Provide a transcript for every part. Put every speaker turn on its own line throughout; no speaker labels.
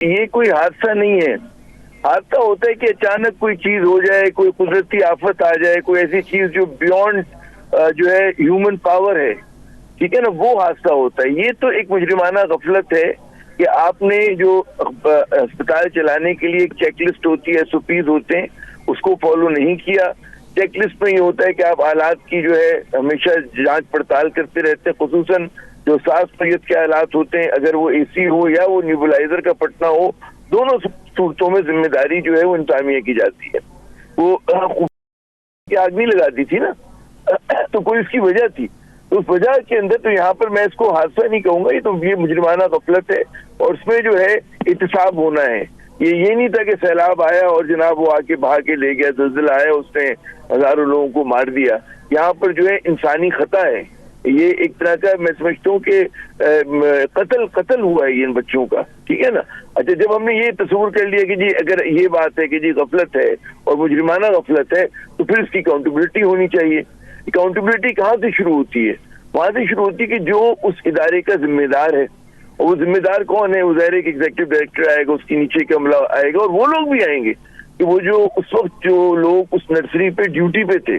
یہ کوئی حادثہ نہیں ہے. حادثہ ہوتا ہے کہ اچانک کوئی چیز ہو جائے, کوئی قدرتی آفت آ جائے, کوئی ایسی چیز جو بیونڈ جو ہے ہیومن پاور ہے, ٹھیک ہے نا, وہ حادثہ ہوتا ہے. یہ تو ایک مجرمانہ غفلت ہے کہ آپ نے جو ہسپتال چلانے کے لیے ایک چیک لسٹ ہوتی ہے, SOPs ہوتے ہیں, اس کو فالو نہیں کیا. چیک لسٹ میں یہ ہوتا ہے کہ آپ آلات کی جو ہے ہمیشہ جانچ پڑتال کرتے رہتے ہیں, خصوصاً جو سانس پریت کے آلات ہوتے ہیں, اگر وہ AC ہو یا وہ نیبولائزر کا پٹنا ہو, دونوں صورتوں میں ذمہ داری جو ہے وہ انتظامیہ کی جاتی ہے. وہ آگ نہیں لگا دی تھی نا, تو کوئی اس کی وجہ تھی, تو اس وجہ کے اندر تو یہاں پر میں اس کو حادثہ نہیں کہوں گا, یہ مجرمانہ غفلت ہے, اور اس میں جو ہے احتساب ہونا ہے. یہ نہیں تھا کہ سیلاب آیا اور جناب وہ آ کے بہا کے لے گیا, زلزلہ آیا اس نے ہزاروں لوگوں کو مار دیا. یہاں پر جو ہے انسانی خطا ہے, یہ ایک طرح کا میں سمجھتا ہوں کہ قتل ہوا ہے یہ ان بچوں کا, ٹھیک ہے نا. اچھا, جب ہم نے یہ تصور کر لیا کہ جی اگر یہ بات ہے کہ جی غفلت ہے اور مجرمانہ غفلت ہے, تو پھر اس کی اکاؤنٹیبلٹی ہونی چاہیے. اکاؤنٹیبلٹی کہاں سے شروع ہوتی ہے؟ وہاں سے شروع ہوتی ہے کہ جو اس ادارے کا ذمہ دار ہے, اور وہ ذمہ دار کون ہے؟ وہ ظاہر ایک ایگزیکٹو ڈائریکٹر آئے گا, اس کے نیچے کا عملہ آئے گا, اور وہ لوگ بھی آئیں گے کہ وہ جو اس وقت جو لوگ اس نرسری پہ ڈیوٹی پہ تھے.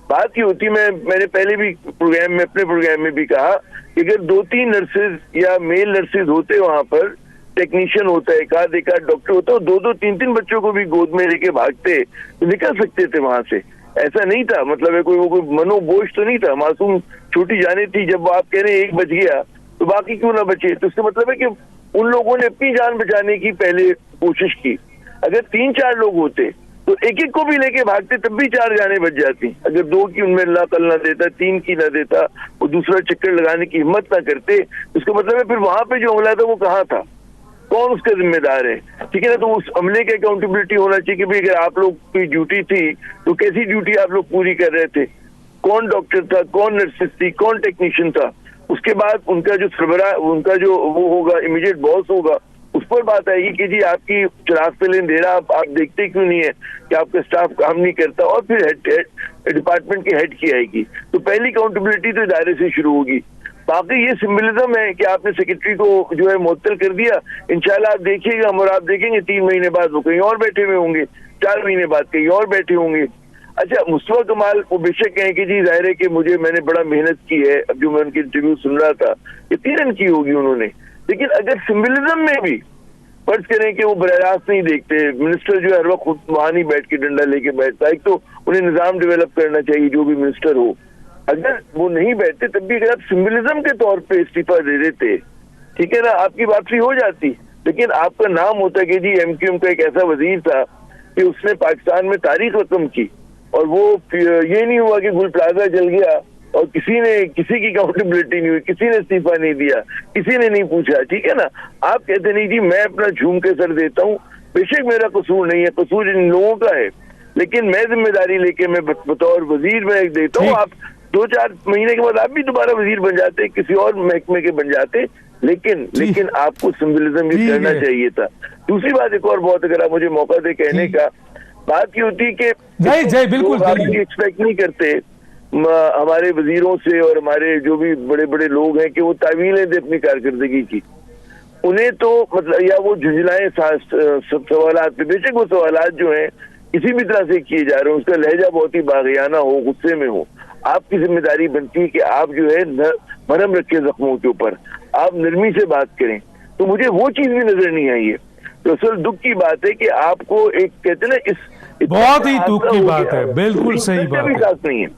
بات یہ ہوتی, میں نے پہلے بھی اپنے پروگرام میں بھی کہا کہ اگر 2-3 نرسز یا میل نرسز ہوتے وہاں پر, ٹیکنیشین ہوتا ہے, ایک آدھ ڈاکٹر ہوتا ہے, 2-3 بچوں کو بھی گود میں لے کے بھاگتے تو نکل سکتے تھے وہاں سے. ایسا نہیں تھا, مطلب ہے کوئی منو بوجھ تو نہیں تھا, معصوم چھوٹی جانیں تھی. جب آپ کہہ رہے ہیں ایک بچ گیا تو باقی کیوں نہ بچے, تو اس کا مطلب ہے کہ ان لوگوں نے اپنی جان بچانے کی پہلے کوشش کی. اگر 3-4 لوگ ہوتے تو ایک کو بھی لے کے بھاگتے, تب بھی 4 جانیں بچ جاتی. اگر 2 کی ان میں اللہ تعالیٰ نہ دیتا, 3 کی نہ دیتا, وہ دوسرا چکر لگانے کی ہمت نہ کرتے, اس کا مطلب ہے پھر وہاں پہ جو عملہ تھا وہ کہاں تھا, کون اس کا ذمہ دار ہے, ٹھیک ہے نا. تو اس عملے کی اکاؤنٹیبلٹی ہونا چاہیے کہ اگر آپ لوگ کی ڈیوٹی تھی تو کیسی ڈیوٹی آپ لوگ پوری کر رہے تھے, کون ڈاکٹر تھا, کون نرسز تھی, کون ٹیکنیشین تھا. اس کے بعد ان کا جو سربراہ, ان کا جو وہ ہوگا امیڈیٹ باس ہوگا, اس پر بات آئے گی کہ جی آپ کی چراغ پہ لین دے رہا, آپ دیکھتے کیوں نہیں ہے کہ آپ کا اسٹاف کام نہیں کرتا, اور پھر ڈپارٹمنٹ کی ہیڈ کی آئے گی. تو پہلی اکاؤنٹیبلٹی تو ادارے سے شروع ہوگی. باقی یہ سمبلزم ہے کہ آپ نے سیکرٹری کو جو ہے معطل کر دیا, انشاءاللہ آپ دیکھیے گا, اور آپ دیکھیں گے 3 مہینے بعد وہ کہیں اور بیٹھے ہوئے ہوں گے, 4 مہینے بعد کہیں اور بیٹھے ہوں گے. اچھا, مصطفیٰ کمال وہ بے شک کہیں کہ جی ظاہر ہے کہ میں نے بڑا محنت کی ہے. اب جو میں ان کی انٹرویو سن رہا تھا, یقیناً کی ہوگی انہوں نے, لیکن اگر سمبلزم میں بھی فرض کریں کہ وہ براہ راست نہیں دیکھتے, منسٹر جو ہے ہر وقت خود وہاں نہیں بیٹھ کے ڈنڈا لے کے بیٹھتا, ایک تو انہیں نظام ڈیولپ کرنا چاہیے جو بھی منسٹر ہو, اگر وہ نہیں بیٹھتے تب بھی اگر آپ سمبلزم کے طور پہ استعفیٰ دے دیتے, ٹھیک ہے نا, آپ کی واپسی ہو جاتی. لیکن آپ کا نام ہوتا کہ جی MQM کا ایک ایسا وزیر تھا کہ اس نے پاکستان میں تاریخ رقم کی, اور وہ یہ نہیں ہوا کہ گل پلازا جل گیا اور کسی کی اکاؤنٹیبلٹی نہیں ہوئی, کسی نے استعفیٰ نہیں دیا, کسی نے نہیں پوچھا, ٹھیک ہے نا. آپ کہتے نہیں جی میں اپنا جھوم کے سر دیتا ہوں, بے شک میرا قصور نہیں ہے, قصور ان لوگوں کا ہے, لیکن میں ذمہ داری لے کے میں بطور وزیر میں دیتا ہوں. آپ 2-4 مہینے کے بعد آپ بھی دوبارہ وزیر بن جاتے, کسی اور محکمے کے بن جاتے, لیکن آپ کو سمبلزم بھی کرنا چاہیے تھا. دوسری بات ایک اور بہت, اگر آپ مجھے موقع دے کہنے کا, بات کی ہوتی کہ
بالکل
ایکسپیکٹ نہیں کرتے ہمارے وزیروں سے اور ہمارے جو بھی بڑے بڑے لوگ ہیں کہ وہ تعویلیں دے اپنی کارکردگی کی. انہیں تو مطلب یا وہ جھنجھلائیں سوالات پہ, بے شک وہ سوالات جو ہیں کسی بھی طرح سے کیے جا رہے ہیں, اس کا لہجہ بہت ہی باغیانہ ہو, غصے میں ہو. آپ کی ذمہ داری بنتی ہے کہ آپ جو ہے مرہم رکھے زخموں کے اوپر, آپ نرمی سے بات کریں. تو مجھے وہ چیز بھی نظر نہیں آئی ہے. تو اصل دکھ کی بات ہے کہ آپ کو ایک کہتے ہیں نا, اس
بہت ہی دکھ کی بات ہے, بالکل صحیح بات ہے.
نہیں ہے.